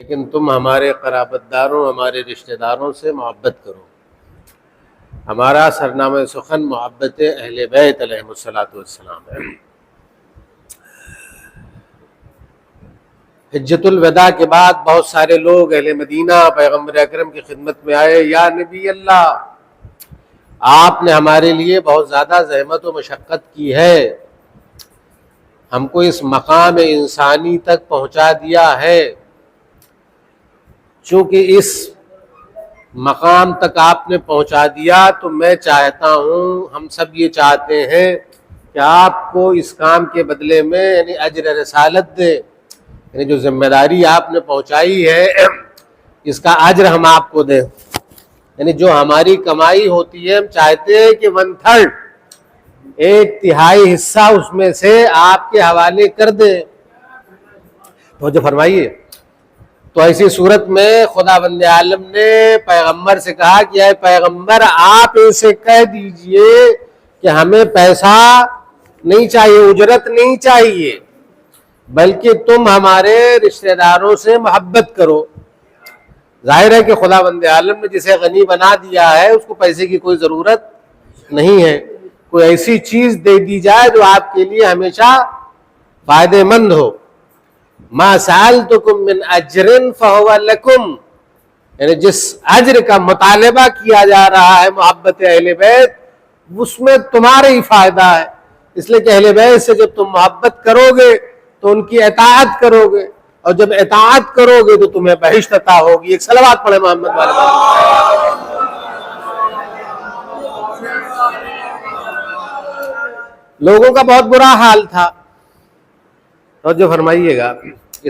لیکن تم ہمارے قرابت داروں، ہمارے رشتہ داروں سے محبت کرو۔ ہمارا سرنامہ سخن محبت اہل بیت علیہم الصلوۃ والسلام ہے۔ حجۃ الوداع کے بعد بہت سارے لوگ اہل مدینہ پیغمبر اکرم کی خدمت میں آئے، یا نبی اللہ، آپ نے ہمارے لیے بہت زیادہ زحمت و مشقت کی ہے، ہم کو اس مقام انسانی تک پہنچا دیا ہے، چونکہ اس مقام تک آپ نے پہنچا دیا تو میں چاہتا ہوں، ہم سب یہ چاہتے ہیں کہ آپ کو اس کام کے بدلے میں یعنی اجر رسالت دے، یعنی جو ذمہ داری آپ نے پہنچائی ہے اس کا اجر ہم آپ کو دیں، یعنی جو ہماری کمائی ہوتی ہے ہم چاہتے ہیں کہ 1/3 ایک تہائی حصہ اس میں سے آپ کے حوالے کر دیں۔ تو جو فرمائیے، تو ایسی صورت میں خداوند عالم نے پیغمبر سے کہا کہ اے پیغمبر، آپ اسے کہہ دیجئے کہ ہمیں پیسہ نہیں چاہیے، اجرت نہیں چاہیے، بلکہ تم ہمارے رشتہ داروں سے محبت کرو۔ ظاہر ہے کہ خداوند عالم نے جسے غنی بنا دیا ہے اس کو پیسے کی کوئی ضرورت نہیں ہے، کوئی ایسی چیز دے دی جائے جو آپ کے لیے ہمیشہ فائدہ مند ہو۔ ما سألتکم من اجر فہو لکم، یعنی جس اجر کا مطالبہ کیا جا رہا ہے محبت اہل بیت، اس میں تمہارا ہی فائدہ ہے، اس لیے کہ اہل بیت سے جب تم محبت کرو گے تو ان کی اطاعت کرو گے، اور جب اطاعت کرو گے تو تمہیں بہشت عطا ہوگی۔ ایک صلوات پڑھے محمد والے۔ لوگوں کا بہت برا حال تھا، توجہ فرمائیے گا،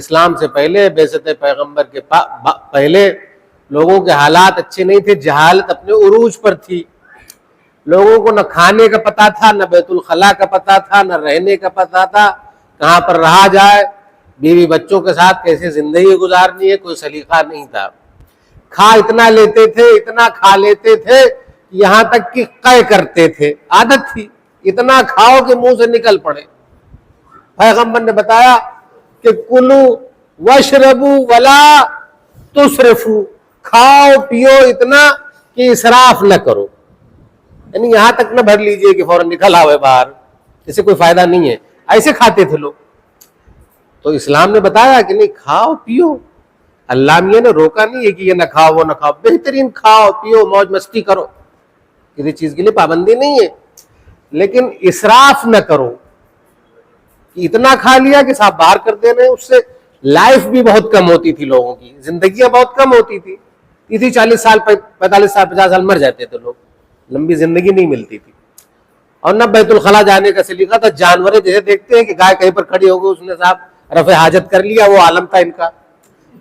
اسلام سے پہلے، بعثت پیغمبر کے پہلے لوگوں کے حالات اچھے نہیں تھے، جہالت اپنے عروج پر تھی، لوگوں کو نہ کھانے کا پتہ تھا، نہ بیت الخلاء کا پتہ تھا، نہ رہنے کا پتہ تھا، کہاں پر رہا جائے، بیوی بچوں کے ساتھ کیسے زندگی گزارنی ہے، کوئی سلیقہ نہیں تھا۔ کھا اتنا لیتے تھے، اتنا کھا لیتے تھے، یہاں تک کہ قے کرتے تھے، عادت تھی، اتنا کھاؤ کہ منہ سے نکل پڑے۔ پیغمبر نے بتایا کہ کلو وشربو ولا تسرفو، کھاؤ پیو اتنا کہ اسراف نہ کرو، یعنی یہاں تک نہ بھر لیجئے کہ فوراً نکل آوے باہر، اسے کوئی فائدہ نہیں ہے، ایسے کھاتے تھے لوگ۔ تو اسلام نے بتایا کہ نہیں، کھاؤ پیو، اللہ میاں نے روکا نہیں ہے کہ یہ نہ کھاؤ وہ نہ کھاؤ، بہترین کھاؤ پیو موج مستی کرو، کسی چیز کے لیے پابندی نہیں ہے، لیکن اسراف نہ کرو کہ اتنا کھا لیا کہ صاحب باہر کر دینے۔ اس سے لائف بھی بہت کم ہوتی تھی، لوگوں کی زندگیاں بہت کم ہوتی تھی، 30-40 سال 45 سال 50 سال مر جاتے تھے لوگ، لمبی زندگی نہیں ملتی تھی، اور نہ بیت الخلاء جانے کا سلیقہ تھا۔ جانوریں جیسے دیکھتے ہیں کہ گائے کہیں پر کھڑی ہو گئی، اس نے صاحب رفع حاجت کر لیا، وہ عالم تھا ان کا،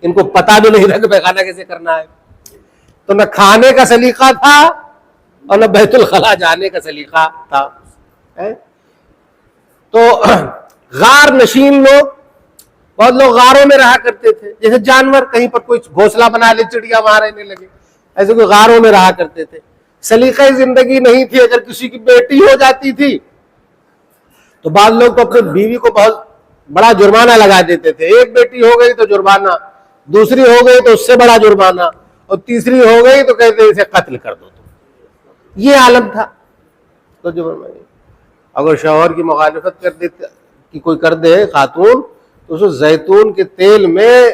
ان کو پتہ بھی نہیں تھا کہ پیخانہ کیسے کرنا ہے۔ تو نہ کھانے کا سلیقہ تھا اور نہ بیت الخلاء جانے کا سلیقہ تھا۔ تو غار نشین لوگ، بہت لوگ غاروں میں رہا کرتے تھے، جیسے جانور کہیں پر کوئی گھونسلہ بنا لے چڑیا وہاں رہنے لگے، ایسے کوئی غاروں میں رہا کرتے تھے۔ سلیقہ زندگی نہیں تھی، اگر کسی کی بیٹی ہو جاتی تھی تو بعض لوگ تو اپنی بیوی کو بہت بڑا جرمانہ لگا دیتے تھے، ایک بیٹی ہو گئی تو جرمانہ، دوسری ہو گئی تو اس سے بڑا جرمانہ، اور تیسری ہو گئی تو کہتے اسے قتل کر دو۔ یہ عالم تھا۔ تو جو اگر شوہر کی مخالفت کر دیتے کہ کوئی کر دے خاتون، تو اس زیتون کے تیل میں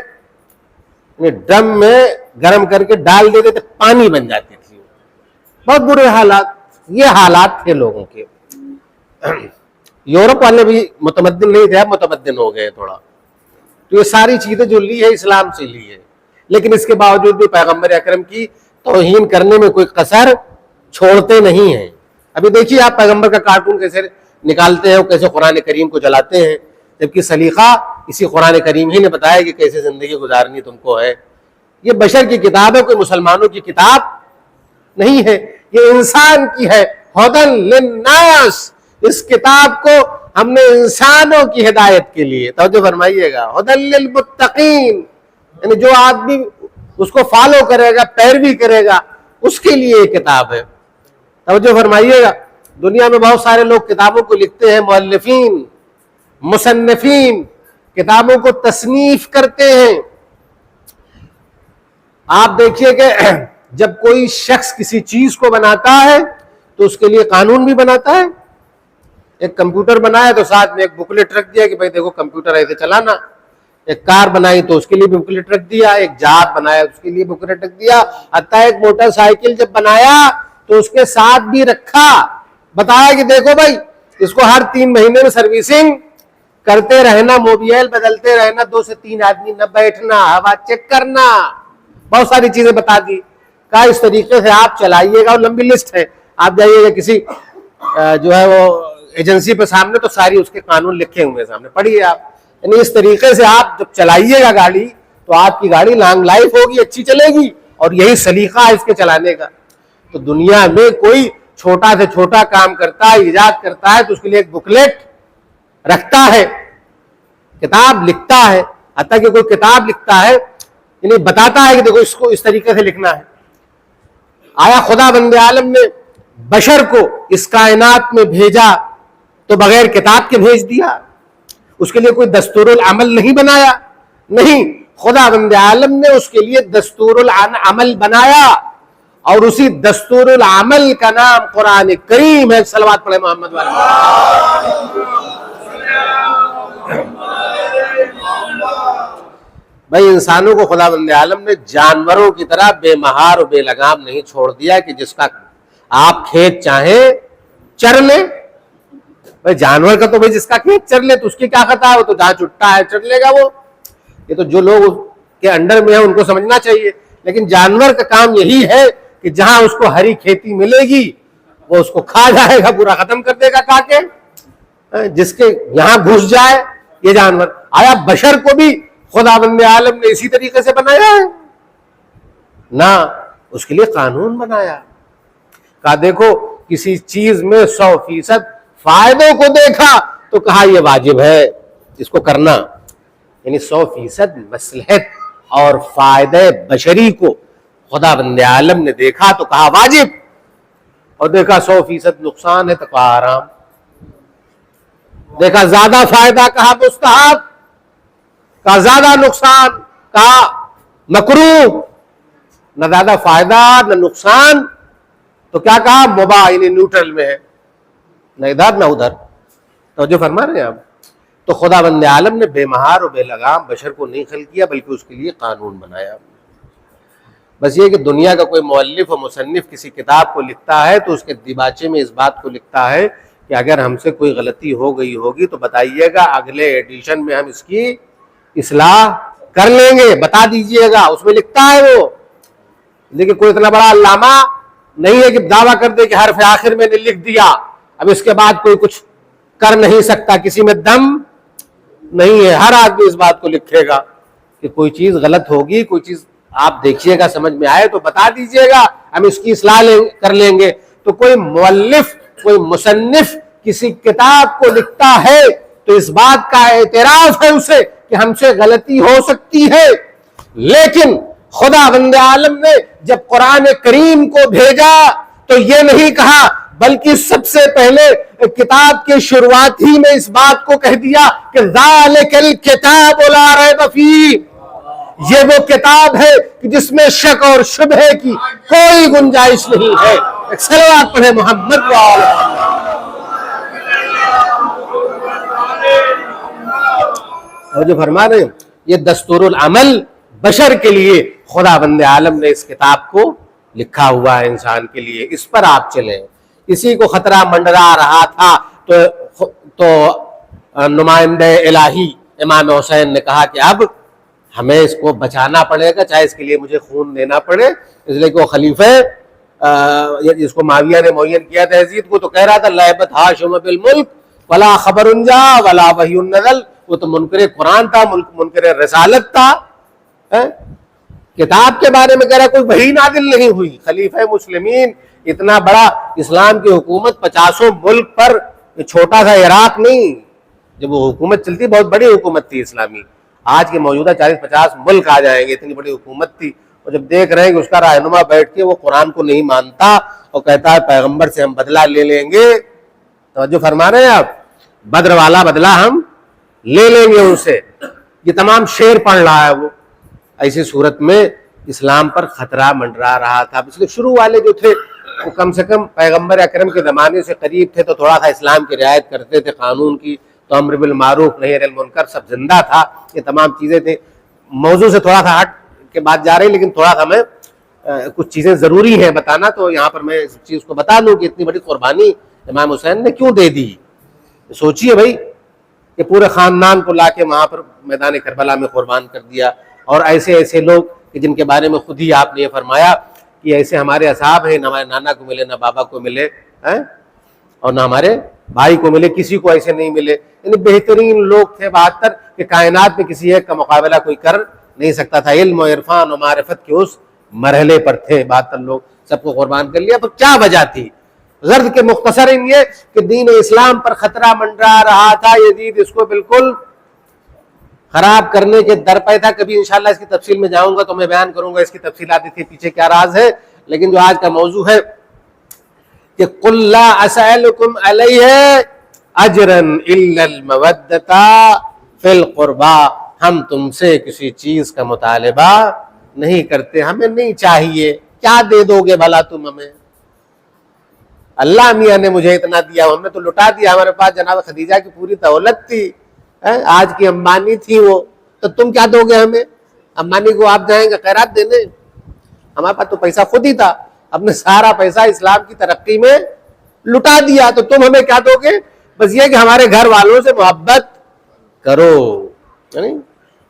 ڈم میں گرم کر کے ڈال دیتے تھے، پانی بن جاتی تھی۔ بہت برے حالات، یہ حالات تھے لوگوں کے۔ یورپ والے بھی متمدن نہیں تھے، اب متمدن ہو گئے تھوڑا۔ تو یہ ساری چیزیں جو لی ہے اسلام سے لی ہے، لیکن اس کے باوجود بھی پیغمبر اکرم کی توہین کرنے میں کوئی قصر چھوڑتے نہیں ہیں۔ ابھی دیکھیے آپ پیغمبر کا کارٹون کیسے نکالتے ہیں، کیسے قرآن کریم کو جلاتے ہیں، جبکہ سلیقہ اسی قرآن کریم ہی نے بتایا کہ کیسے زندگی گزارنی تم کو ہے۔ یہ بشر کی کتاب ہے، کوئی مسلمانوں کی کتاب نہیں ہے، یہ انسان کی ہے۔ ہدی للناس، اس کتاب کو ہم نے انسانوں کی ہدایت کے لیے، توجہ فرمائیے گا، ہدی للمتقین، یعنی جو آدمی اس کو فالو کرے گا، پیروی کرے گا، اس کے لیے یہ کتاب ہے۔ توجہ فرمائیے گا، دنیا میں بہت سارے لوگ کتابوں کو لکھتے ہیں، مؤلفین، مصنفین کتابوں کو تصنیف کرتے ہیں، آپ دیکھیے کہ جب کوئی شخص کسی چیز کو بناتا ہے تو اس کے لیے قانون بھی بناتا ہے. ایک کمپیوٹر بنایا تو ساتھ میں ایک بکلیٹ رکھ دیا کہ بھائی دیکھو کمپیوٹر ایسے چلانا. ایک کار بنائی تو اس کے لیے بھی بکلیٹ رکھ دیا. ایک جہاز بنایا اس کے لیے بکلیٹ رکھ دیا. حتیٰ ایک موٹر سائیکل جب بنایا تو اس کے ساتھ بھی رکھا, بتایا کہ دیکھو بھائی اس کو ہر 3 مہینے میں سروسنگ کرتے رہنا, موبائل بدلتے رہنا, 2 سے 3 آدمی نہ بیٹھنا, ہوا چیک کرنا, بہت ساری چیزیں بتا دی. کہا اس طریقے سے آپ چلائیے گا. اور لمبی لسٹ ہے, آپ جائیے گا کسی جو ہے وہ ایجنسی پہ سامنے تو ساری اس کے قانون لکھے ہوئے سامنے, پڑھیے آپ. یعنی اس طریقے سے آپ جب چلائیے گا گاڑی تو آپ کی گاڑی لانگ لائف ہوگی, اچھی چلے گی, اور یہی سلیقہ ہے اس کے چلانے کا. تو دنیا میں کوئی چھوٹا سے چھوٹا کام کرتا ہے, ایجاد کرتا ہے تو اس کے لیے ایک بکلیٹ رکھتا ہے, کتاب لکھتا ہے. حتیٰ کہ کوئی کتاب لکھتا ہے یعنی بتاتا ہے کہ دیکھو اس کو اس طریقے سے لکھنا ہے. آیا خدا بند عالم نے بشر کو اس کائنات میں بھیجا تو بغیر کتاب کے بھیج دیا؟ اس کے لیے کوئی دستور العمل نہیں بنایا؟ نہیں, خدا بند عالم نے اس کے لیے دستور العمل بنایا, اور اسی دستور العمل کا نام قرآن کریم ہے. صلوات پڑھے محمد والے. بھائی انسانوں کو خدا بند عالم نے جانوروں کی طرح بے مہار و بے لگام نہیں چھوڑ دیا کہ جس کا آپ کھیت چاہیں چر لیں. بھائی جانور کا تو بھائی جس کا کھیت چر لے تو اس کی کیا خطا ہے, وہ تو جہاں چٹا ہے چر لے گا وہ. یہ تو جو لوگ کے انڈر میں ہیں ان کو سمجھنا چاہیے. لیکن جانور کا کام یہی ہے کہ جہاں اس کو ہری کھیتی ملے گی وہ اس کو کھا جائے گا, پورا ختم کر دے گا کھا کے. جس کے یہاں گھس جائے یہ جانور. آیا بشر کو بھی خدا بند عالم نے اسی طریقے سے بنایا ہے؟ نہ, اس کے لیے قانون بنایا. کہا دیکھو کسی چیز میں 100% فائدوں کو دیکھا تو کہا یہ واجب ہے اس کو کرنا. یعنی 100% مصلحت اور فائدہ بشری کو خدا بند عالم نے دیکھا تو کہا واجب, اور دیکھا 100% نقصان ہے تو کہا حرام. دیکھا زیادہ فائدہ کہا مستحب, کہا زیادہ نقصان کہا مکروہ. نہ زیادہ فائدہ نہ نقصان تو کیا کہا مباح, یعنی نیوٹرل میں ہے, نہ ادھر نہ ادھر. توجہ فرما رہے ہیں آپ. تو خدا بند عالم نے بے مہار و بے لگام بشر کو نہیں خلق کیا بلکہ اس کے لیے قانون بنایا. بس یہ کہ دنیا کا کوئی مؤلف و مصنف کسی کتاب کو لکھتا ہے تو اس کے دیباچے میں اس بات کو لکھتا ہے کہ اگر ہم سے کوئی غلطی ہو گئی ہوگی تو بتائیے گا, اگلے ایڈیشن میں ہم اس کی اصلاح کر لیں گے, بتا دیجئے گا. اس میں لکھتا ہے وہ. لیکن کوئی اتنا بڑا علامہ نہیں ہے کہ دعویٰ کر دے کہ حرف آخر میں نے لکھ دیا, اب اس کے بعد کوئی کچھ کر نہیں سکتا. کسی میں دم نہیں ہے. ہر آدمی اس بات کو لکھے گا کہ کوئی چیز غلط ہوگی, کوئی چیز آپ دیکھیے گا سمجھ میں آئے تو بتا دیجئے گا, ہم اس کی اصلاح کر لیں گے. تو کوئی مؤلف کوئی مصنف کسی کتاب کو لکھتا ہے تو اس بات کا اعتراف ہے اسے کہ ہم سے غلطی ہو سکتی ہے. لیکن خدا بند عالم نے جب قرآن کریم کو بھیجا تو یہ نہیں کہا, بلکہ سب سے پہلے کتاب کے شروعات ہی میں اس بات کو کہہ دیا کہ ذالک الکتاب لا ریب فیہ, یہ وہ کتاب ہے کہ جس میں شک اور شبہ کی کوئی گنجائش نہیں ہے. ایک صلوات پڑھے محمد اور جو فرما رہے ہیں یہ دستور العمل بشر کے لیے خدا بند عالم نے اس کتاب کو لکھا ہوا ہے انسان کے لیے. اس پر آپ چلیں. کسی کو خطرہ منڈرا رہا تھا تو نمائندہ الہی امام حسین نے کہا کہ اب ہمیں اس کو بچانا پڑے گا, چاہے اس کے لیے مجھے خون دینا پڑے. اس لیے کہ وہ خلیفہ جس کو معاویہ نے معین کیا تھا یزید کو, تو کہہ رہا تھا لعبت ہاشم بالملک ولا خبر انجا ولا وحی نزل. وہ تو منکر قرآن تھا, منکر رسالت تھا. کتاب کے بارے میں کہہ رہا کوئی وحی نازل نہیں ہوئی. خلیفہ مسلمین, اتنا بڑا اسلام کی حکومت 50 ملک پر, چھوٹا سا عراق نہیں. جب وہ حکومت چلتی بہت بڑی حکومت تھی اسلامی. آج کے موجودہ 40-50 ملک آ جائیں گے, اتنی بڑی حکومت تھی. اور جب دیکھ رہے ہیں کہ اس کا رہنما بیٹھ کے وہ قرآن کو نہیں مانتا اور کہتا ہے پیغمبر سے ہم بدلہ لے لیں گے. توجہ فرما رہے ہیں آپ, بدر والا بدلہ ہم لے لیں گے ان سے. یہ تمام شعر پڑھ رہا ہے وہ. ایسی صورت میں اسلام پر خطرہ منڈرا رہا تھا. اس لیے شروع والے جو تھے وہ کم سے کم پیغمبر اکرم کے زمانے سے قریب تھے تو تھوڑا سا اسلام کی رعایت کرتے تھے, قانون کی, تو امر بالمعروف نہی عن المنکر سب زندہ تھا, یہ تمام چیزیں تھیں. موضوع سے تھوڑا سا ہٹ کے بات جا رہی, لیکن تھوڑا سا میں کچھ چیزیں ضروری ہیں بتانا, تو یہاں پر میں اس چیز کو بتا دوں کہ اتنی بڑی قربانی امام حسین نے کیوں دے دی. سوچئے بھائی کہ پورے خاندان کو لا کے وہاں پر میدان کربلا میں قربان کر دیا, اور ایسے ایسے لوگ کہ جن کے بارے میں خود ہی آپ نے یہ فرمایا کہ ایسے ہمارے اصحاب ہیں, نہ ہمارے نانا کو ملے, نہ بابا کو ملے, اور نہ ہمارے بھائی کو ملے, کسی کو ایسے نہیں ملے. یعنی بہترین لوگ تھے 72 کہ کائنات میں کسی ایک کا مقابلہ کوئی کر نہیں سکتا تھا. علم و عرفان و معرفت کے اس مرحلے پر تھے 72 لوگ, سب کو قربان کر لیا. تو کیا وجہ تھی؟ غرض کے مختصر یہ کہ دین اسلام پر خطرہ منڈرا رہا تھا. یزید اس کو بالکل خراب کرنے کے در پہ تھا. کبھی انشاءاللہ اس کی تفصیل میں جاؤں گا تو میں بیان کروں گا اس کی تفصیلات, اس کے پیچھے کیا راز ہے. لیکن جو آج کا موضوع ہے کہ قل لا اسألکم علیہ اجرا الا المودۃ فی القربى, ہم تم سے کسی چیز کا مطالبہ نہیں کرتے, ہمیں نہیں چاہیے, کیا دے دو گے بھلا تم ہمیں؟ اللہ میاں نے مجھے اتنا دیا, ہم نے تو لٹا دیا. ہمارے پاس جناب خدیجہ کی پوری دولت تھی, آج کی امبانی تھی وہ, تو تم کیا دو گے ہمیں؟ امبانی کو آپ جائیں گے خیرات دینے؟ ہمارے پاس تو پیسہ خود ہی تھا, اپنے سارا پیسہ اسلام کی ترقی میں لٹا دیا, تو تم ہمیں کیا دو گے؟ بس یہ کہ ہمارے گھر والوں سے محبت کرو.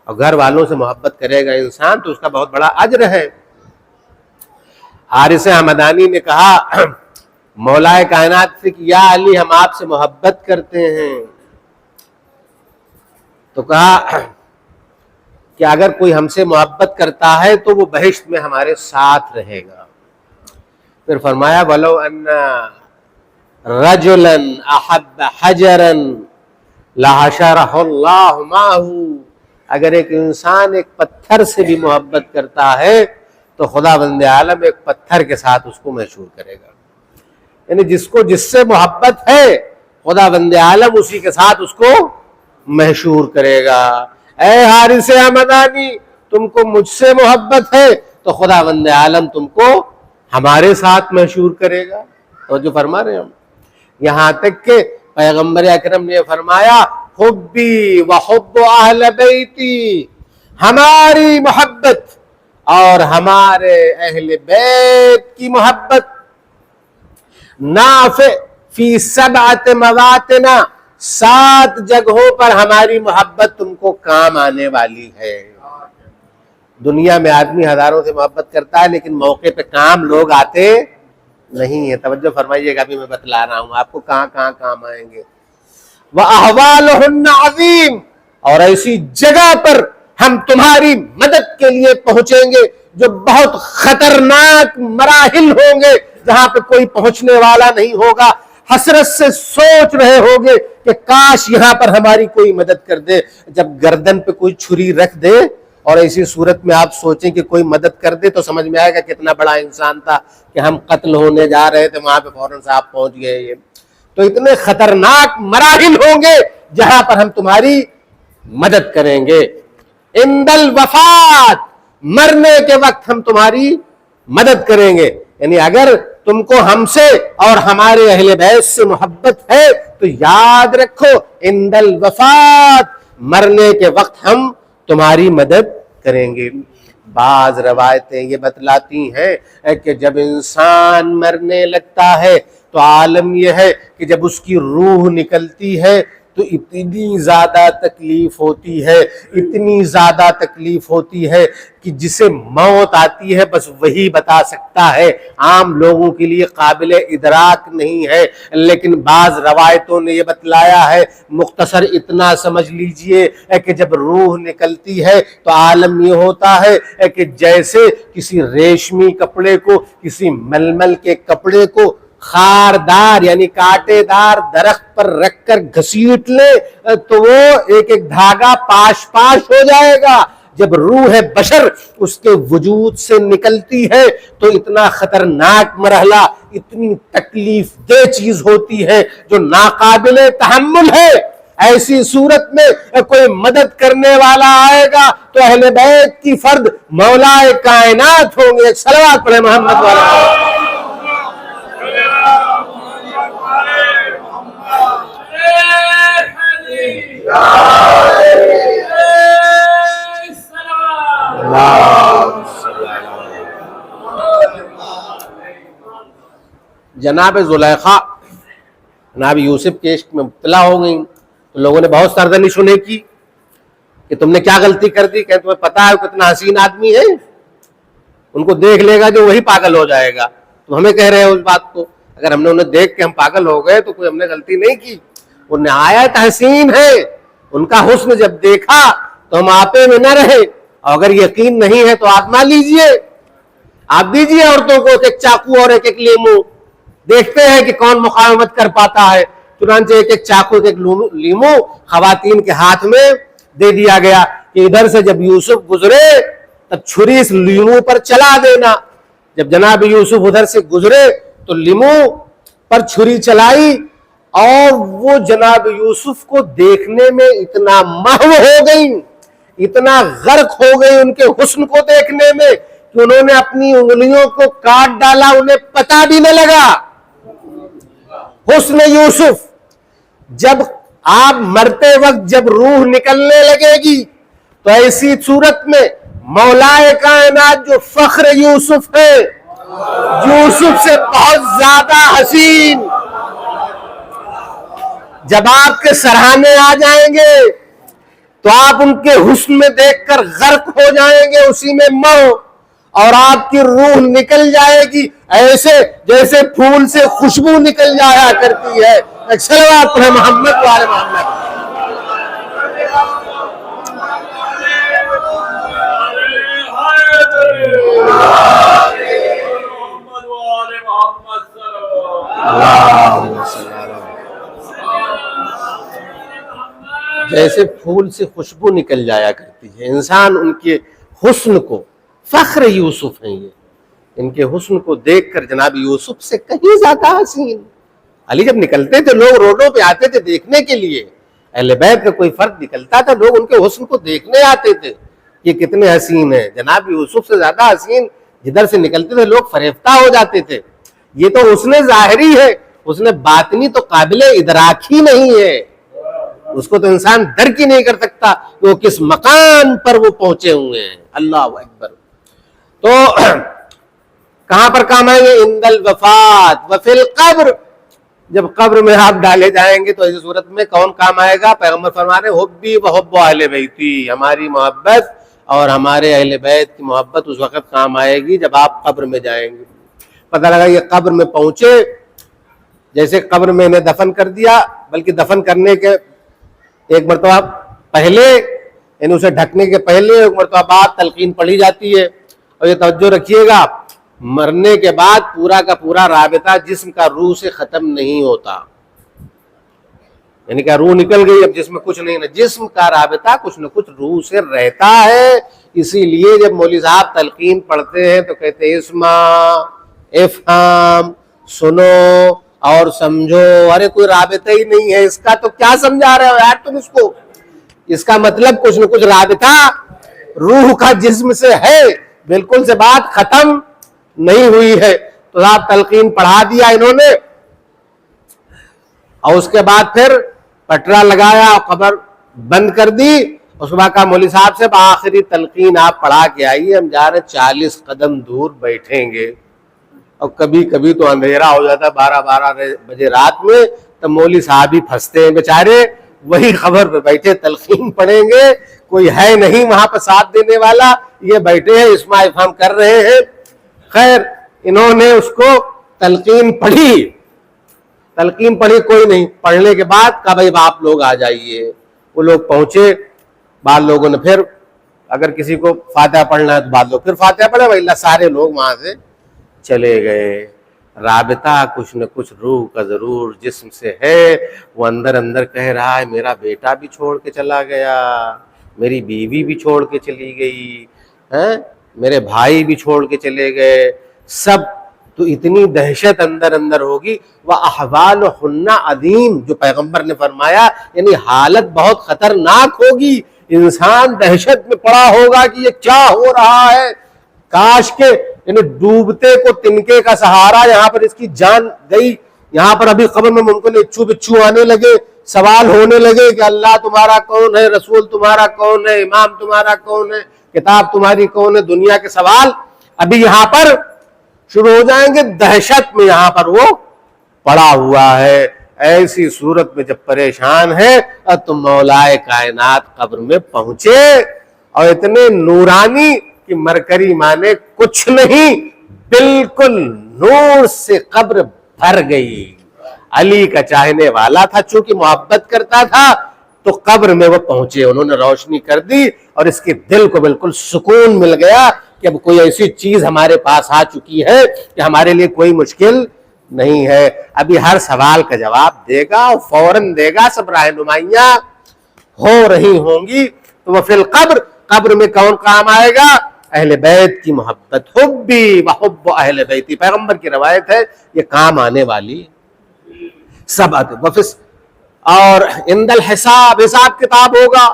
اور گھر والوں سے محبت کرے گا انسان تو اس کا بہت بڑا اجر ہے. حارث حمدانی نے کہا مولا کائنات سے کہ یا علی ہم آپ سے محبت کرتے ہیں, تو کہا کہ اگر کوئی ہم سے محبت کرتا ہے تو وہ بہشت میں ہمارے ساتھ رہے گا. پھر فرمایا وَلَوْ أَنَّ رَجُلًا أَحَبَّ حَجَرًا لَحَشَرَهُ اللَّهُ مَعَهُ, اگر ایک انسان ایک پتھر سے بھی محبت کرتا ہے تو خدا بند عالم ایک پتھر کے ساتھ اس کو محشور کرے گا. یعنی جس کو جس سے محبت ہے خدا بند عالم اسی کے ساتھ اس کو محشور کرے گا. اے حارث حمدانی تم کو مجھ سے محبت ہے تو خدا بند عالم تم کو ہمارے ساتھ محشور کرے گا. تو جو فرما رہے ہیں ہم, یہاں تک کہ پیغمبر اکرم نے فرمایا حبی و حب اہل بیتی, ہماری محبت اور ہمارے اہل بیت کی محبت نافع فی 7 مواطن, 7 جگہوں پر ہماری محبت تم کو کام آنے والی ہے. دنیا میں آدمی ہزاروں سے محبت کرتا ہے لیکن موقع پہ کام لوگ آتے نہیں ہیں. توجہ فرمائیے گا, ابھی میں بتلا رہا ہوں آپ کو کہاں کہاں کام آئیں گے. وَأَحْوَالُهُنَّ عَظِيمٌ, اور ایسی جگہ پر ہم تمہاری مدد کے لیے پہنچیں گے جو بہت خطرناک مراحل ہوں گے, جہاں پہ کوئی پہنچنے والا نہیں ہوگا. حسرت سے سوچ رہے ہوگے کہ کاش یہاں پر ہماری کوئی مدد کر دے. جب گردن پہ کوئی چھری رکھ دے اور ایسی صورت میں آپ سوچیں کہ کوئی مدد کر دے تو سمجھ میں آئے گا کتنا بڑا انسان تھا کہ ہم قتل ہونے جا رہے تھے, وہاں پہ فوراً سے آپ پہنچ گئے. یہ تو اتنے خطرناک مراحل ہوں گے جہاں پر ہم تمہاری مدد کریں گے. عند الوفات, مرنے کے وقت ہم تمہاری مدد کریں گے. یعنی اگر تم کو ہم سے اور ہمارے اہل بیت سے محبت ہے تو یاد رکھو عند الوفات, مرنے کے وقت ہم تمہاری مدد کریں گے. بعض روایتیں یہ بتلاتی ہیں کہ جب انسان مرنے لگتا ہے تو عالم یہ ہے کہ جب اس کی روح نکلتی ہے تو اتنی زیادہ تکلیف ہوتی ہے, اتنی زیادہ تکلیف ہوتی ہے کہ جسے موت آتی ہے بس وہی بتا سکتا ہے, عام لوگوں کے لیے قابل ادراک نہیں ہے. لیکن بعض روایتوں نے یہ بتلایا ہے, مختصر اتنا سمجھ لیجئے کہ جب روح نکلتی ہے تو عالم یہ ہوتا ہے کہ جیسے کسی ریشمی کپڑے کو, کسی ململ کے کپڑے کو خاردار یعنی کانٹے دار درخت پر رکھ کر گھسیٹ لے تو وہ ایک ایک دھاگا پاش پاش ہو جائے گا. جب روح بشر اس کے وجود سے نکلتی ہے تو اتنا خطرناک مرحلہ, اتنی تکلیف دہ چیز ہوتی ہے جو ناقابل تحمل ہے. ایسی صورت میں کوئی مدد کرنے والا آئے گا تو اہل بیت کی فرد مولا کائنات ہوں گے. صلوات پڑھیں محمد والا. جناب زلیخا جناب یوسف کے عشق میں مبتلا ہو گئیں تو لوگوں نے بہت سردنی سنے کی کہ تم نے کیا غلطی کر دی. کہ تمہیں پتا ہے کتنا حسین آدمی ہے, ان کو دیکھ لے گا جو وہی پاگل ہو جائے گا. تم ہمیں کہہ رہے ہو اس بات کو, اگر ہم نے انہیں دیکھ کے ہم پاگل ہو گئے تو کوئی ہم نے غلطی نہیں کی. وہ نہایت حسین ہے, ان کا حسن جب دیکھا تو ہم آپے میں نہ رہے. اور اگر یقین نہیں ہے تو آزما لیجئے, آپ دیجئے عورتوں کو ایک ایک چاقو اور ایک ایک لیمو, دیکھتے ہیں کہ کون مقاومت کر پاتا ہے. چنانچہ ایک ایک چاقو ایک ایک لیمو خواتین کے ہاتھ میں دے دیا گیا کہ ادھر سے جب یوسف گزرے تب چھری اس لیمو پر چلا دینا. جب جناب یوسف ادھر سے گزرے تو لیمو پر چھری چلائی اور وہ جناب یوسف کو دیکھنے میں اتنا محو ہو گئی, اتنا غرق ہو گئی ان کے حسن کو دیکھنے میں کہ انہوں نے اپنی انگلیوں کو کاٹ ڈالا, انہیں پتہ بھی نہ لگا. حسن یوسف جب آپ مرتے وقت جب روح نکلنے لگے گی تو ایسی صورت میں مولا کائنات جو فخر یوسف ہے, یوسف سے بہت زیادہ حسین, جب آپ کے سرہانے آ جائیں گے تو آپ ان کے حسن میں دیکھ کر غرق ہو جائیں گے, اسی میں مو, اور آپ کی روح نکل جائے گی ایسے جیسے پھول سے خوشبو نکل جایا کرتی ہے. صلوات پڑھیں محمد والے محمد. جیسے پھول سے خوشبو نکل جایا کرتی ہے, انسان ان کے حسن کو, فخر یوسف ہیں یہ, ان کے حسن کو دیکھ کر جناب یوسف سے کہیں زیادہ حسین. علی جب نکلتے تھے لوگ روڈوں پہ آتے تھے دیکھنے کے لیے, اہل بیت کا کوئی فرد نکلتا تھا لوگ ان کے حسن کو دیکھنے آتے تھے یہ کتنے حسین ہیں. جناب یوسف سے زیادہ حسین جدھر سے نکلتے تھے لوگ فریفتہ ہو جاتے تھے. یہ تو حسن ظاہری ہے, حسن باطنی تو قابل ادراک ہی نہیں ہے, اس کو تو انسان درک ہی نہیں کر سکتا کہ وہ کس مقام پر وہ پہنچے ہوئے ہیں. اللہ اکبر. تو کہاں پر کام آئیں گے؟ عند الوفات وفی القبر, جب قبر میں آپ ڈالے جائیں گے تو ایسی صورت میں کون کام آئے گا؟ پیغمبر فرما رہے حبی و حب اہل بیتی, ہماری محبت اور ہمارے اہل بیت کی محبت اس وقت کام آئے گی جب آپ قبر میں جائیں گے. پتہ لگا یہ قبر میں پہنچے, جیسے قبر میں انہیں دفن کر دیا, بلکہ دفن کرنے کے ایک مرتبہ پہلے یعنی اسے ڈھکنے کے پہلے ایک مرتبہ بعد تلقین پڑھی جاتی ہے. اور یہ توجہ رکھیے گا, مرنے کے بعد پورا کا پورا رابطہ جسم کا روح سے ختم نہیں ہوتا. یعنی کہ روح نکل گئی اب جسم میں کچھ نہیں, جسم کا رابطہ کچھ نہ کچھ روح سے رہتا ہے. اسی لیے جب مولوی صاحب تلقین پڑھتے ہیں تو کہتے ہیں اسما افہام, سنو اور سمجھو. ارے کوئی رابطہ ہی نہیں ہے اس کا, تو کیا سمجھا رہے ہو یار تم اس کو؟ اس کا مطلب کچھ نہ کچھ رابطہ روح کا جسم سے ہے, بالکل سے بات ختم نہیں ہوئی ہے. تو آپ تلقین پڑھا دیا انہوں نے, اور اس کے بعد پھر پٹرا لگایا اور قبر بند کر دی. اس کے بعد کہا مولوی صاحب سے آخری تلقین آپ پڑھا کے آئیے, ہم جا رہے 40 قدم دور بیٹھیں گے. اور کبھی کبھی تو اندھیرا ہو جاتا 12 بجے رات میں, تب مولوی صاحب ہی پھنستے ہیں بیچارے, وہی خبر پہ بیٹھے تلقین پڑھیں گے, کوئی ہے نہیں وہاں پہ ساتھ دینے والا, یہ بیٹھے ہیں اسماء افہام کر رہے ہیں. خیر انہوں نے اس کو تلقین پڑھی, کوئی نہیں. پڑھنے کے بعد کہا بھائی آپ لوگ آ جائیے. وہ لوگ پہنچے, بعض لوگوں نے پھر اگر کسی کو فاتحہ پڑھنا ہے تو بعض لوگ پھر فاتحہ پڑھے, وہی سارے لوگ وہاں سے چلے گئے. رابطہ کچھ نہ کچھ روح کا ضرور جسم سے ہے. وہ اندر اندر کہہ رہا ہے میرا بیٹا بھی چھوڑ کے چلا گیا, میری بیوی بھی چھوڑ کے چلی گئی, میرے بھائی بھی چھوڑ کے چلے گئے, سب تو اتنی دہشت اندر اندر ہوگی. وَأَحْوَالُهُنَّ عَظِيمٌ، جو پیغمبر نے فرمایا یعنی حالت بہت خطرناک ہوگی. انسان دہشت میں پڑا ہوگا کہ یہ کیا ہو رہا ہے. کاش کے یعنی ڈوبتے کو تنکے کا سہارا، یہاں پر اس کی جان گئی. یہاں پر ابھی قبر میں ممکن اچھو بچھو آنے لگے، سوال ہونے لگے کہ اللہ تمہارا کون ہے، رسول تمہارا کون ہے، امام تمہارا کون ہے، کتاب تمہاری کون ہے. دنیا کے سوال ابھی یہاں پر شروع ہو جائیں گے. دہشت میں یہاں پر وہ پڑا ہوا ہے. ایسی صورت میں جب پریشان ہے اور تم مولائے کائنات قبر میں پہنچے اور اتنے نورانی کہ مرکری مانے کچھ نہیں، بالکل نور سے قبر بھر گئی. علی کا چاہنے والا تھا، چونکہ محبت کرتا تھا تو قبر میں وہ پہنچے، انہوں نے روشنی کر دی اور اس کے دل کو بالکل سکون مل گیا کہ اب کوئی ایسی چیز ہمارے پاس آ چکی ہے کہ ہمارے لیے کوئی مشکل نہیں ہے. ابھی ہر سوال کا جواب دے گا اور فوراً دے گا. سب رہنمائیاں ہو رہی ہوں گی. تو وہ فی القبر، قبر میں کون کام آئے گا؟ اہل بیت کی محبت. حبی وحب اہل بیتی، پیغمبر کی روایت ہے یہ کام آنے والی سب آتے. اور عند الحساب، حساب کتاب ہوگا.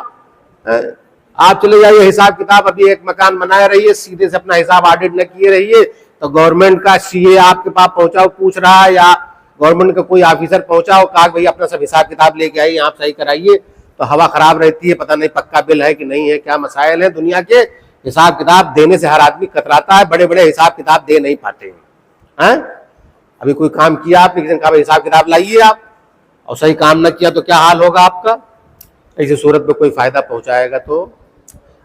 آپ چلے جائیے حساب کتاب، ابھی ایک مکان بنائے رہیے، سیدھے سے اپنا حساب آڈٹ نہ کیے رہیے تو گورنمنٹ کا سی اے آپ کے پاس پہنچاؤ پوچھ رہا ہے، یا گورنمنٹ کا کوئی آفیسر پہنچاؤ کہا بھائی اپنا سب حساب کتاب لے کے آئیے آپ صحیح کرائیے، تو ہوا خراب رہتی ہے، پتہ نہیں پکا بل ہے کہ نہیں ہے، کیا مسائل ہیں دنیا کے. حساب کتاب دینے سے ہر آدمی کتراتا ہے، بڑے بڑے حساب کتاب دے نہیں پاتے ہیں. ابھی کوئی کام کیا آپ نے، کسی نے کہا حساب کتاب لائیے آپ، اور صحیح کام نہ کیا تو کیا حال ہوگا آپ کا. ایسی صورت میں کوئی فائدہ پہنچائے گا تو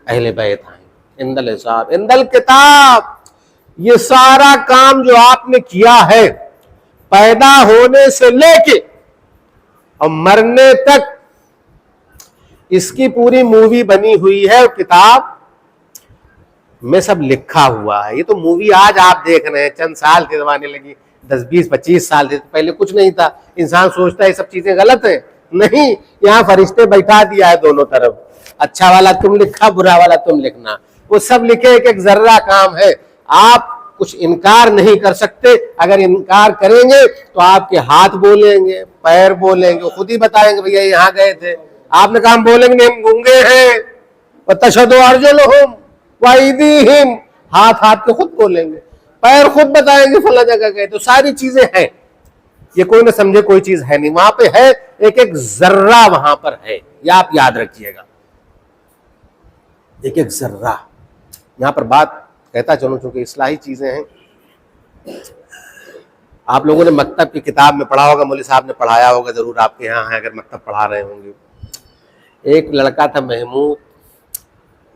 اہل بیت آئیں. عند الحساب عند الکتاب، یہ سارا کام جو آپ نے کیا ہے پیدا ہونے سے لے کے اور مرنے تک، اس کی پوری مووی بنی ہوئی ہے اور کتاب میں سب لکھا ہوا ہے. یہ تو مووی آج آپ دیکھ رہے ہیں، چند سال کے زمانے لگی، 10 20 25 سال سے پہلے کچھ نہیں تھا. انسان سوچتا ہے یہ سب چیزیں غلط ہیں، نہیں، یہاں فرشتے بیٹھا دیا ہے دونوں طرف، اچھا والا تم لکھا، برا والا تم لکھنا، وہ سب لکھے. ایک ایک ذرہ کام ہے. آپ کچھ انکار نہیں کر سکتے. اگر انکار کریں گے تو آپ کے ہاتھ بولیں گے، پیر بولیں گے، خود ہی بتائیں گے بھیا یہاں گئے تھے. آپ نے کہا ہم بولیں گے ہم گونگے ہیں، وَتَشْهَدُ أَرْجُلُهُمْ وَأَيْدِيهِمْ، ہاتھ کے خود بولیں گے، پیر خود بتائیں گے فلاں جگہ گئے. تو ساری چیزیں ہیں، یہ کوئی نہ سمجھے کوئی چیز ہے نہیں، وہاں پہ ہے. ایک ایک ذرہ وہاں پر ہے، یہ آپ یاد رکھیے گا، ایک ایک ذرہ. یہاں پر بات کہتا چلوں چونکہ اصلاحی چیزیں ہیں. آپ لوگوں نے مکتب کی کتاب میں پڑھا ہوگا، مولوی صاحب نے پڑھایا ہوگا ضرور، آپ کے یہاں ہیں اگر مکتب پڑھا رہے ہوں گے. ایک لڑکا تھا محمود،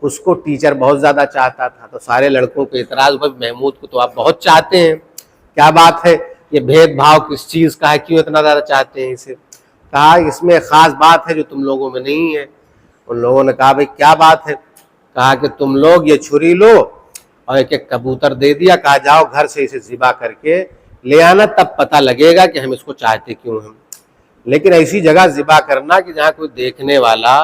اس کو ٹیچر بہت زیادہ چاہتا تھا، تو سارے لڑکوں کو اعتراض ہوا محمود کو تو آپ بہت چاہتے ہیں، کیا بات ہے، یہ بھید بھاؤ کس چیز کا ہے، کیوں اتنا زیادہ چاہتے ہیں اسے. کہا اس میں خاص بات ہے جو تم لوگوں میں نہیں ہے. ان لوگوں نے کہا بھائی کیا بات ہے. کہا کہ تم لوگ یہ چھری لو اور ایک ایک کبوتر دے دیا، کہا جاؤ گھر سے اسے ذبح کر کے لے آنا، تب پتہ لگے گا کہ ہم اس کو چاہتے کیوں ہیں. لیکن ایسی جگہ ذبح کرنا کہ جہاں کوئی دیکھنے والا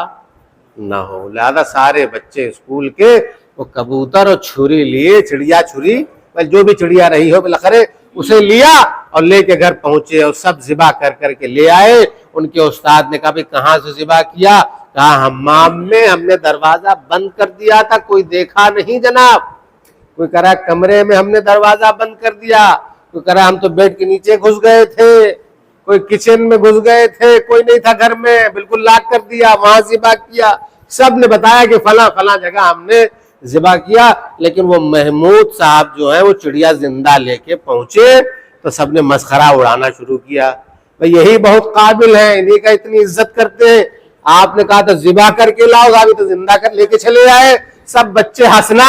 نہ ہو. لہذا سارے بچے اسکول کے وہ کبوتر اور چھری لیے، چڑیا چھری، جو بھی چڑیا رہی ہو بالاخرے اسے لیا اور لے کے گھر پہنچے اور سب ذبح کر کر کے لے آئے. ان کے استاد نے کہا بھائی کہاں سے ذبح کیا؟ کہا حمام میں، ہم نے دروازہ بند کر دیا تھا، کوئی دیکھا نہیں جناب. کوئی کہہ رہا کمرے میں ہم نے دروازہ بند کر دیا، کوئی کہہ رہا ہم تو بیڈ کے نیچے گھس گئے تھے، کوئی کچن میں گھس گئے تھے، کوئی نہیں تھا گھر میں، بالکل لاک کر دیا، وہاں ذبح کیا. سب نے بتایا کہ فلاں فلاں جگہ ہم نے ذبح کیا. لیکن وہ محمود صاحب جو ہیں وہ چڑیا زندہ لے کے پہنچے تو سب نے مسخرہ اڑانا شروع کیا. بھئی یہی بہت قابل ہیں، انہی کا اتنی عزت کرتے ہیں. آپ نے کہا تھا ذبح کر کے لاؤ، ابھی تو زندہ کر لے کے چلے آئے. سب بچے ہنسنا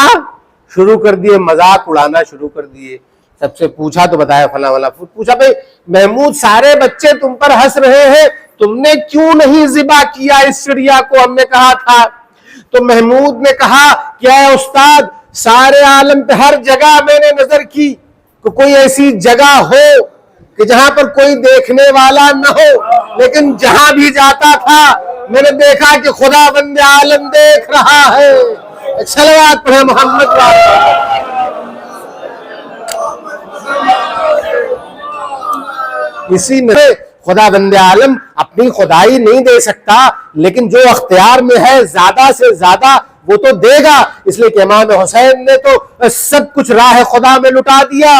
شروع کر دیے، مذاق اڑانا شروع کر دیے. سب سے پوچھا تو بتایا فلاں والا. پوچھا بھئی محمود سارے بچے تم پر ہنس رہے ہیں، تم نے کیوں نہیں ذبح کیا اس چڑیا کو؟ ہم نے کہا تھا. تو محمود نے کہا کہ اے استاد، سارے عالم پہ ہر جگہ میں نے نظر کی کہ کوئی ایسی جگہ ہو کہ جہاں پر کوئی دیکھنے والا نہ ہو، لیکن جہاں بھی جاتا تھا میں نے دیکھا کہ خدا بند عالم دیکھ رہا ہے. صلوات پڑھیں محمد. اسی میں خدا بند عالم اپنی خدائی نہیں دے سکتا، لیکن جو اختیار میں ہے زیادہ سے زیادہ وہ تو دے گا. اس لیے کہ امام حسین نے تو سب کچھ راہ خدا میں لٹا دیا.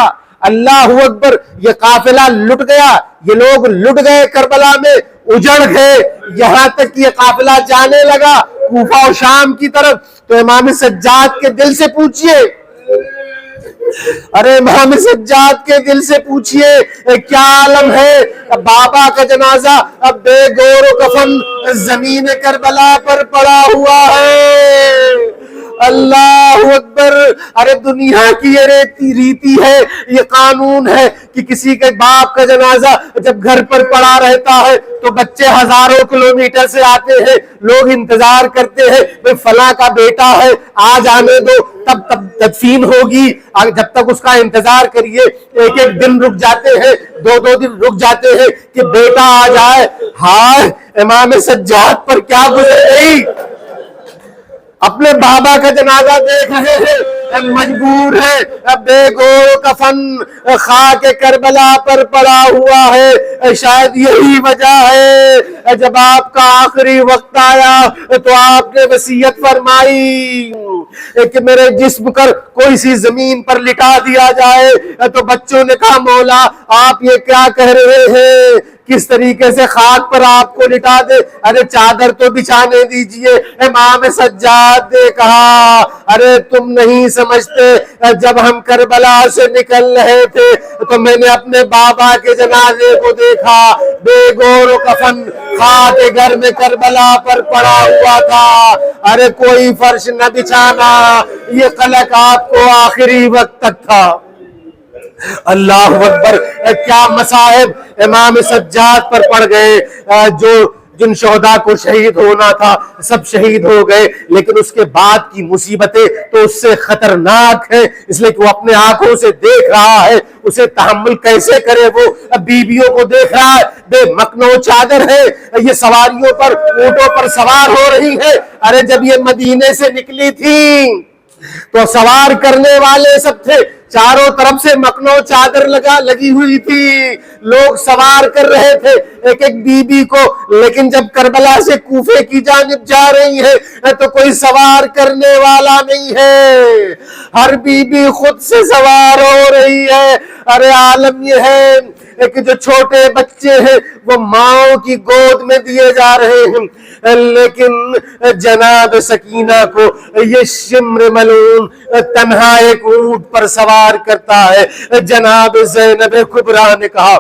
اللہ اکبر، یہ قافلہ لٹ گیا، یہ لوگ لٹ گئے، کربلا میں اجڑ گئے، یہاں تک کہ یہ قافلہ جانے لگا کوفہ و شام کی طرف. تو امام سجاد کے دل سے پوچھئے، ارے امام سجاد کے دل سے پوچھئے کیا عالم ہے. بابا کا جنازہ اب بے گور و کفن زمین کربلا پر پڑا ہوا ہے. اللہ اکبر. ارے دنیا کی یہ ریتی ہے، یہ قانون ہے کہ کسی کے باپ کا جنازہ جب گھر پر پڑا رہتا ہے تو بچے ہزاروں کلومیٹر سے آتے ہیں، لوگ انتظار کرتے ہیں بھئی فلاں کا بیٹا ہے آ جانے دو، تب تدفین ہوگی. جب تک اس کا انتظار کریے، ایک ایک دن رک جاتے ہیں، دو دن رک جاتے ہیں کہ بیٹا آ جائے. ہائے امام سجاد پر کیا گزر گئی. اپنے بابا کا جنازہ دیکھ رہے ہیں، مجبور ہے، بے گور کفن خاک کربلا پر پڑا ہوا ہے. شاید یہی وجہ ہے جب آپ کا آخری وقت آیا تو آپ نے وصیت فرمائی کہ میرے جسم پر کوئی سی زمین پر لٹا دیا جائے. تو بچوں نے کہا مولا آپ یہ کیا کہہ رہے ہیں، کس طریقے سے خاک پر آپ کو لٹا دے. ارے چادر تو بچھانے دیجئے. امام سجاد نے کہا ارے تم نہیں سمجھتے، جب ہم کربلا سے نکل رہے تھے تو میں نے اپنے بابا کے جنازے کو دیکھا، بے گور و کفن خاک گھر میں کربلا پر پڑا ہوا تھا. ارے کوئی فرش نہ بچھانا، یہ قلق آپ کو آخری وقت تک تھا. اللہ اکبر. کیا مصائب امام سجاد پر پڑ گئے. جن شہداء کو شہید ہونا تھا سب شہید ہو گئے، لیکن اس کے بعد کی مصیبتیں تو اس سے خطرناک ہیں، اس لیے کہ وہ اپنے آنکھوں سے دیکھ رہا ہے. اسے تحمل کیسے کرے. وہ بیویوں کو دیکھ رہا ہے، بے مکنو چادر ہے، یہ سواریوں پر اونٹوں پر سوار ہو رہی ہے. ارے جب یہ مدینے سے نکلی تھی تو سوار کرنے والے سب تھے، چاروں طرف سے مکنو چادر لگی ہوئی تھی، لوگ سوار کر رہے تھے ایک ایک بی بی کو. لیکن جب کربلا سے کوفے کی جانب جا رہی ہے تو کوئی سوار کرنے والا نہیں ہے، ہر بی بی خود سے سوار ہو رہی ہے. ارے عالم یہ ہے کہ جو چھوٹے بچے ہیں وہ ماں کی گود میں دیے جا رہے ہیں، لیکن جناب سکینہ کو یہ شمر ملعون تنہا ایک اونٹ پر سوار کرتا ہے. جناب زینب کبریٰ نے کہا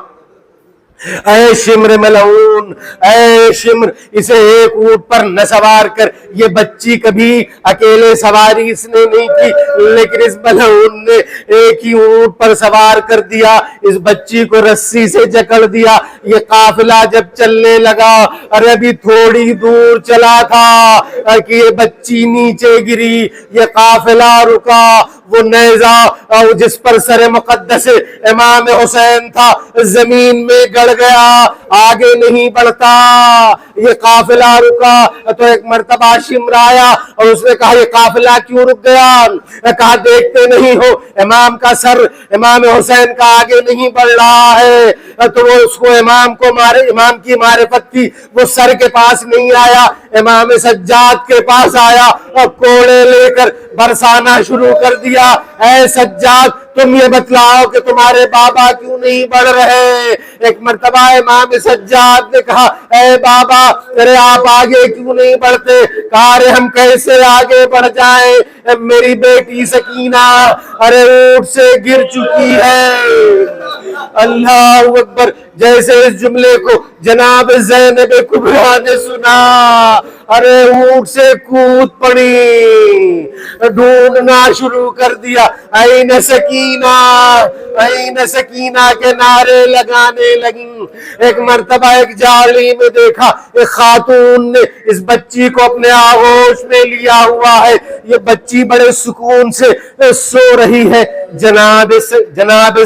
اے شمر ملعون، اے شمر، اسے ایک اونٹ پر نہ سوار کر. یہ بچی کبھی اکیلے سواری اس نے نہیں کی، لیکن اس ملعون نے ایک ہی اونٹ پر سوار کر دیا، اس بچی کو رسی سے جکڑ دیا. یہ قافلہ جب چلنے لگا، ارے ابھی تھوڑی دور چلا تھا کہ یہ بچی نیچے گری، یہ قافلہ رکا. وہ نیزہ جس پر سر مقدس امام حسین تھا زمین میں گڑ گیا، آگے نہیں بڑھتا. یہ قافلہ رکا تو ایک مرتبہ شمر آیا اور اس نے کہا یہ قافلہ کیوں رک گیا؟ کہا دیکھتے نہیں ہو امام کا سر امام حسین کا آگے نہیں بڑھ رہا ہے. تو وہ اس کو امام کی معرفت تھی، وہ سر کے پاس نہیں آیا، امام سجاد کے پاس آیا اور کوڑے لے کر برسانا شروع کر دیا. اے سجاد تم یہ بتلاؤ کہ تمہارے بابا کیوں نہیں بڑھ رہے؟ ایک مرتبہ امام سجاد نے کہا اے بابا ارے آپ آگے کیوں نہیں بڑھتے؟ کہا ارے ہم کیسے آگے بڑھ جائیں، میری بیٹی سکینہ ارے اونٹ سے گر چکی ہے. اللہ اکبر. جیسے اس جملے کو جناب زینب کبریٰ نے سنا، ارے اونٹ سے کود پڑی، ڈھونڈنا شروع کر دیا. این سکینہ، این سکینہ کے نعرے لگانے لگی. ایک مرتبہ ایک جالی میں دیکھا ایک خاتون نے اس بچی کو اپنے آغوش میں لیا ہوا ہے. یہ بچی بڑے سکون سے سو رہی ہے. جناب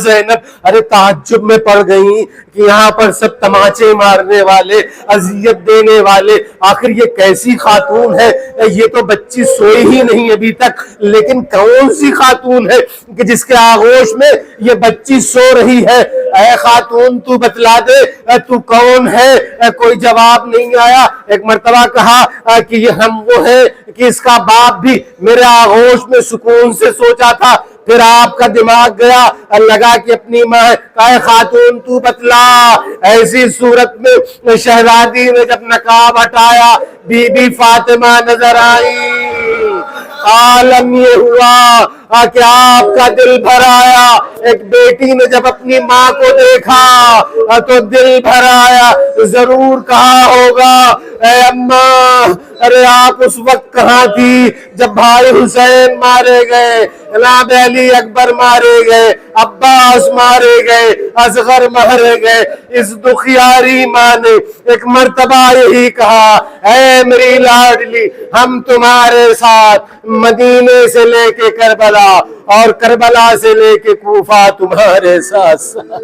زینب ارے تعجب میں پڑ گئی کہ یہاں پر سب تماچے مارنے والے، اذیت دینے والے، آخر یہ کیسی خاتون ہے؟ یہ تو بچی سوئی ہی نہیں ابھی تک، لیکن کون سی خاتون ہے کہ جس کے آغوش میں یہ بچی سو رہی ہے؟ اے خاتون تو بتلا دے تو کون ہے؟ کوئی جواب نہیں آیا۔ ایک مرتبہ کہا کہ یہ ہم وہ ہے کہ اس کا باپ بھی میرے آغوش میں سکون سے سوچا تھا۔ پھر آپ کا دماغ گیا، لگا کہ اپنی ماں، اے خاتون تو بتلا۔ ایسی صورت میں شہزادی نے جب نقاب ہٹایا، بی بی فاطمہ نظر آئی۔ عالم یہ ہوا کہ آپ کا دل بھر آیا۔ ایک بیٹی نے جب اپنی ماں کو دیکھا تو دل بھر آیا۔ ضرور کہا ہوگا اے اماں، ارے آپ اس وقت کہاں تھی جب بھائی حسین مارے گئے، جناب علی اکبر مارے گئے، عباس مارے گئے، اصغر مارے گئے؟ اس دکھیاری ماں نے ایک مرتبہ یہی کہا، اے میری لاڈلی، ہم تمہارے ساتھ مدینے سے لے کے کربلا اور کربلا سے لے کے کوفہ تمہارے ساتھ ساتھ۔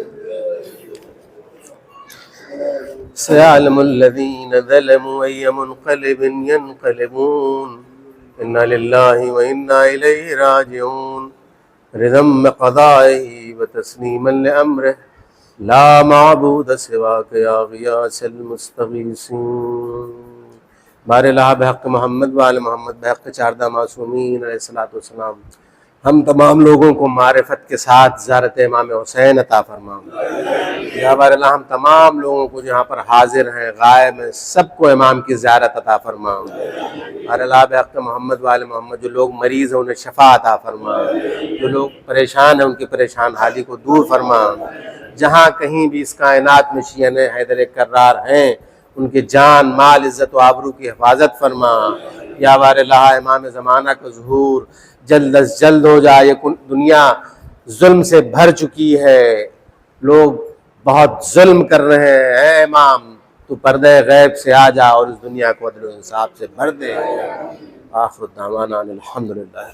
سيعلم الذين ظلموا أي منقلب ينقلبون إنا لله وإنا إليه راجعون رضا بقضائه وتسليما لأمره لا معبود سواك يا غياث المستغيثين۔ بار الہ بحق محمد وآل محمد، بحق چاردہ معصومین علیہ السلام، ہم تمام لوگوں کو معرفت کے ساتھ زیارت امام حسین عطا فرما۔ یا بار اللہ، ہم تمام لوگوں کو جہاں پر حاضر ہیں، غائب ہیں، سب کو امام کی زیارت عطا فرما۔ بار اللہ بحق محمد وآل محمد، جو لوگ مریض ہیں انہیں شفا عطا فرما، جو لوگ پریشان ہیں ان کی پریشان حالی کو دور فرما۔ جہاں کہیں بھی اس کائنات میں شیعہ حیدر کرار ہیں، ان کے جان، مال، عزت و آبرو کی حفاظت فرما۔ یا بار اللہ، امام زمانہ کا ظہور جلد از جلد ہو جائے۔ یہ دنیا ظلم سے بھر چکی ہے، لوگ بہت ظلم کر رہے ہیں۔ اے امام، تو پردہ غیب سے آ جا اور اس دنیا کو عدل و انصاف سے بھر دے۔ آخر دعوانا الحمدللہ۔